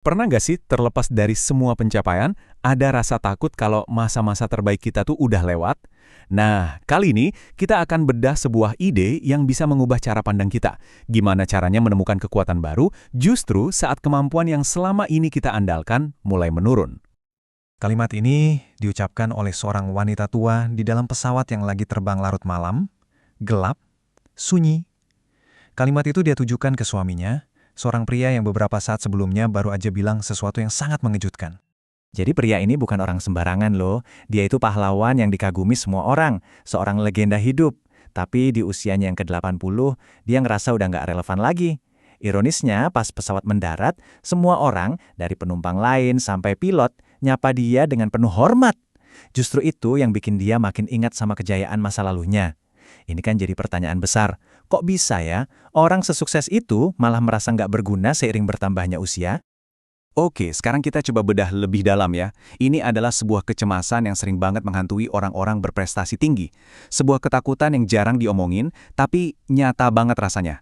Pernah nggak sih terlepas dari semua pencapaian, ada rasa takut kalau masa-masa terbaik kita tuh udah lewat? Nah, kali ini kita akan bedah sebuah ide yang bisa mengubah cara pandang kita. Gimana caranya menemukan kekuatan baru justru saat kemampuan yang selama ini kita andalkan mulai menurun. Kalimat ini diucapkan oleh seorang wanita tua di dalam pesawat yang lagi terbang larut malam, gelap, sunyi. Kalimat itu dia tujukan ke suaminya, seorang pria yang beberapa saat sebelumnya baru aja bilang sesuatu yang sangat mengejutkan. Jadi pria ini bukan orang sembarangan loh. Dia itu pahlawan yang dikagumi semua orang, seorang legenda hidup. Tapi di usianya yang ke-80, dia ngerasa udah nggak relevan lagi. Ironisnya, pas pesawat mendarat, semua orang, dari penumpang lain sampai pilot, nyapa dia dengan penuh hormat. Justru itu yang bikin dia makin ingat sama kejayaan masa lalunya. Ini kan jadi pertanyaan besar. Kok bisa ya, orang sesukses itu malah merasa nggak berguna seiring bertambahnya usia? Oke, sekarang kita coba bedah lebih dalam ya. Ini adalah sebuah kecemasan yang sering banget menghantui orang-orang berprestasi tinggi. Sebuah ketakutan yang jarang diomongin, tapi nyata banget rasanya.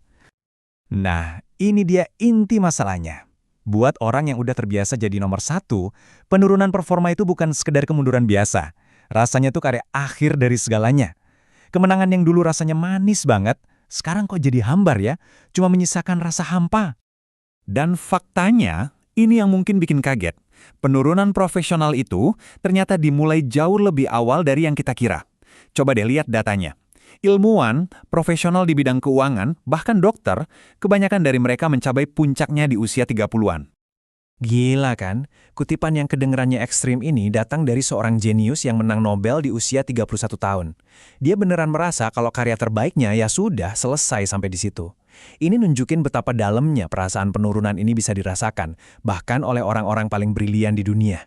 Nah, ini dia inti masalahnya. Buat orang yang udah terbiasa jadi nomor satu, penurunan performa itu bukan sekedar kemunduran biasa. Rasanya tuh kayak akhir dari segalanya. Kemenangan yang dulu rasanya manis banget, sekarang kok jadi hambar ya, cuma menyisakan rasa hampa. Dan faktanya, ini yang mungkin bikin kaget. Penurunan profesional itu ternyata dimulai jauh lebih awal dari yang kita kira. Coba deh lihat datanya. Ilmuwan, profesional di bidang keuangan, bahkan dokter, kebanyakan dari mereka mencapai puncaknya di usia 30-an. Gila kan? Kutipan yang kedengerannya ekstrim ini datang dari seorang jenius yang menang Nobel di usia 31 tahun. Dia beneran merasa kalau karya terbaiknya ya sudah selesai sampai di situ. Ini nunjukin betapa dalamnya perasaan penurunan ini bisa dirasakan, bahkan oleh orang-orang paling brilian di dunia.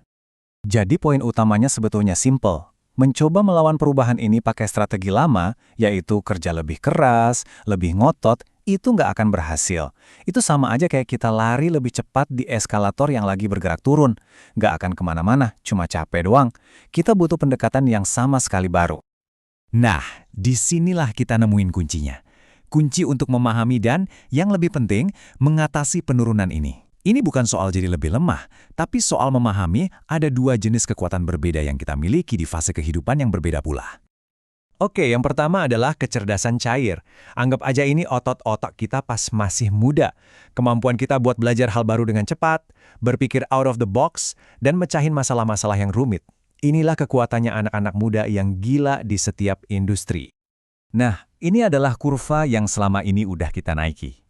Jadi poin utamanya sebetulnya simple. Mencoba melawan perubahan ini pakai strategi lama, yaitu kerja lebih keras, lebih ngotot, itu nggak akan berhasil. Itu sama aja kayak kita lari lebih cepat di eskalator yang lagi bergerak turun. Nggak akan kemana-mana, cuma capek doang. Kita butuh pendekatan yang sama sekali baru. Nah, disinilah kita nemuin kuncinya. Kunci untuk memahami dan, yang lebih penting, mengatasi penurunan ini. Ini bukan soal jadi lebih lemah, tapi soal memahami ada dua jenis kekuatan berbeda yang kita miliki di fase kehidupan yang berbeda pula. Oke, yang pertama adalah kecerdasan cair. Anggap aja ini otot-otak kita pas masih muda. Kemampuan kita buat belajar hal baru dengan cepat, berpikir out of the box, dan mecahin masalah-masalah yang rumit. Inilah kekuatannya anak-anak muda yang gila di setiap industri. Nah, ini adalah kurva yang selama ini udah kita naiki.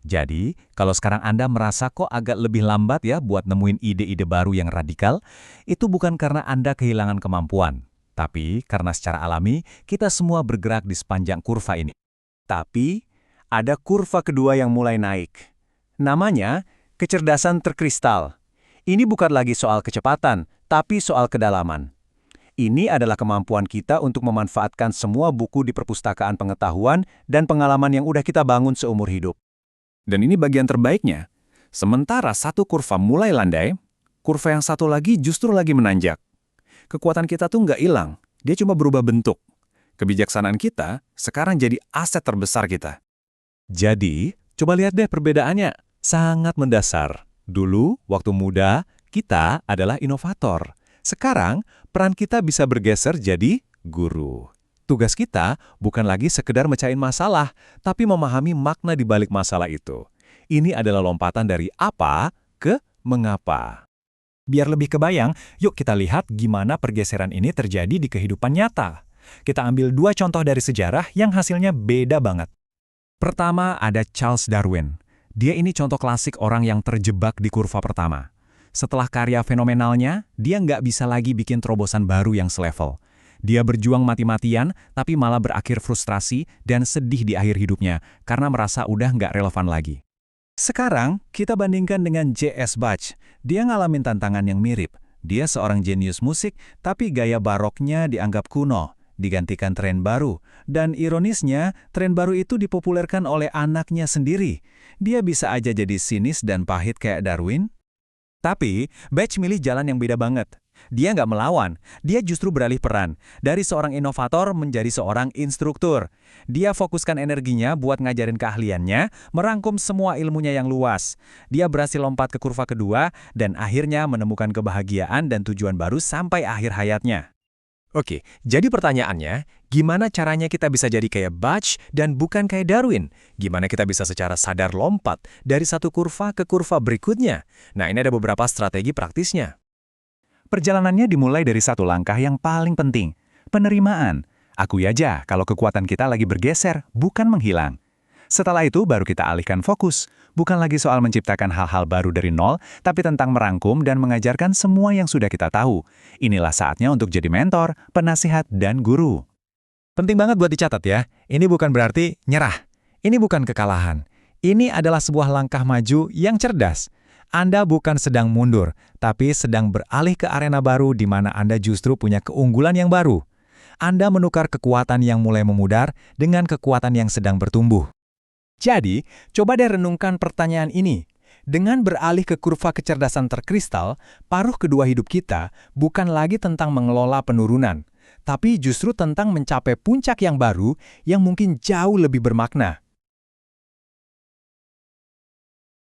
Jadi, kalau sekarang Anda merasa kok agak lebih lambat ya buat nemuin ide-ide baru yang radikal, itu bukan karena Anda kehilangan kemampuan, tapi karena secara alami kita semua bergerak di sepanjang kurva ini. Tapi, ada kurva kedua yang mulai naik. Namanya, kecerdasan terkristal. Ini bukan lagi soal kecepatan, tapi soal kedalaman. Ini adalah kemampuan kita untuk memanfaatkan semua buku di perpustakaan pengetahuan dan pengalaman yang udah kita bangun seumur hidup. Dan ini bagian terbaiknya. Sementara satu kurva mulai landai, kurva yang satu lagi justru lagi menanjak. Kekuatan kita tuh nggak hilang, dia cuma berubah bentuk. Kebijaksanaan kita sekarang jadi aset terbesar kita. Jadi, coba lihat deh perbedaannya. Sangat mendasar. Dulu, waktu muda, kita adalah inovator. Sekarang, peran kita bisa bergeser jadi guru. Tugas kita bukan lagi sekedar mecahin masalah, tapi memahami makna di balik masalah itu. Ini adalah lompatan dari apa ke mengapa. Biar lebih kebayang, yuk kita lihat gimana pergeseran ini terjadi di kehidupan nyata. Kita ambil dua contoh dari sejarah yang hasilnya beda banget. Pertama ada Charles Darwin. Dia ini contoh klasik orang yang terjebak di kurva pertama. Setelah karya fenomenalnya, dia nggak bisa lagi bikin terobosan baru yang selevel. Dia berjuang mati-matian, tapi malah berakhir frustrasi dan sedih di akhir hidupnya karena merasa udah nggak relevan lagi. Sekarang, kita bandingkan dengan J.S. Bach. Dia ngalamin tantangan yang mirip. Dia seorang jenius musik, tapi gaya baroknya dianggap kuno, digantikan tren baru. Dan ironisnya, tren baru itu dipopulerkan oleh anaknya sendiri. Dia bisa aja jadi sinis dan pahit kayak Darwin. Tapi, Bach milih jalan yang beda banget. Dia nggak melawan, dia justru beralih peran. Dari seorang inovator menjadi seorang instruktur. Dia fokuskan energinya buat ngajarin keahliannya, merangkum semua ilmunya yang luas. Dia berhasil lompat ke kurva kedua, dan akhirnya menemukan kebahagiaan dan tujuan baru sampai akhir hayatnya. Oke, jadi pertanyaannya, gimana caranya kita bisa jadi kayak Butch dan bukan kayak Darwin? Gimana kita bisa secara sadar lompat dari satu kurva ke kurva berikutnya? Nah, ini ada beberapa strategi praktisnya. Perjalanannya dimulai dari satu langkah yang paling penting, penerimaan. Akui aja kalau kekuatan kita lagi bergeser, bukan menghilang. Setelah itu baru kita alihkan fokus, bukan lagi soal menciptakan hal-hal baru dari nol, tapi tentang merangkum dan mengajarkan semua yang sudah kita tahu. Inilah saatnya untuk jadi mentor, penasihat, dan guru. Penting banget buat dicatat ya, ini bukan berarti nyerah. Ini bukan kekalahan. Ini adalah sebuah langkah maju yang cerdas. Anda bukan sedang mundur, tapi sedang beralih ke arena baru di mana Anda justru punya keunggulan yang baru. Anda menukar kekuatan yang mulai memudar dengan kekuatan yang sedang bertumbuh. Jadi, coba deh renungkan pertanyaan ini. Dengan beralih ke kurva kecerdasan terkristal, paruh kedua hidup kita bukan lagi tentang mengelola penurunan, tapi justru tentang mencapai puncak yang baru yang mungkin jauh lebih bermakna.